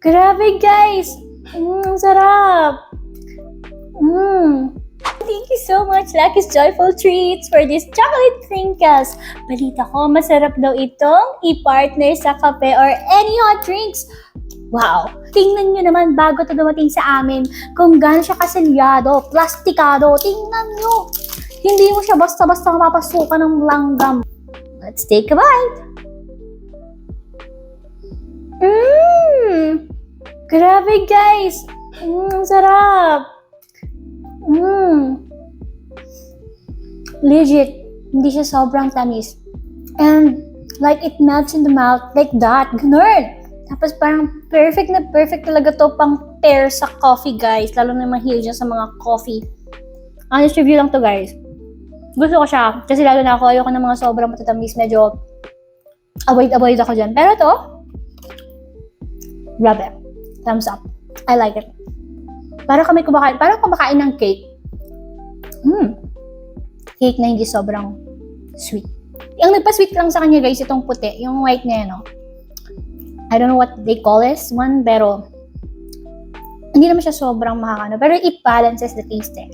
Grabe guys! Sarap! Thank you so much, Lucky's Joyful Treats, for this chocolate crinkles. Balita ko, masarap daw itong i-partner sa kape or any hot drinks. Wow! Tingnan nyo naman bago ito dumating sa amin kung gaano siya kaselyado, plastikado. Tingnan nyo! Hindi mo siya basta-basta mapapasukan ng langgam. Let's take a bite! Grabe guys! Sarap! Legit, hindi siya sobrang tamis. And like it melts in the mouth like that. Ganun! Tapos parang perfect na perfect talaga to pang pair sa coffee guys. Lalo na mahilig dyan sa mga coffee. Honest review lang to guys. Gusto ko siya. Kasi lalo na ako, ayoko ng mga sobrang matatamis. Medyo avoid ako dyan. Pero to, grabe. Thumbs up. I like it. Parang kumakain ng cake. Cake na hindi sobrang sweet. Ang nagpa-sweet lang sa kanya guys, itong puti. Yung white niya, no? I don't know what they call this one, pero hindi naman siya sobrang makakano. Pero it balances the taste eh.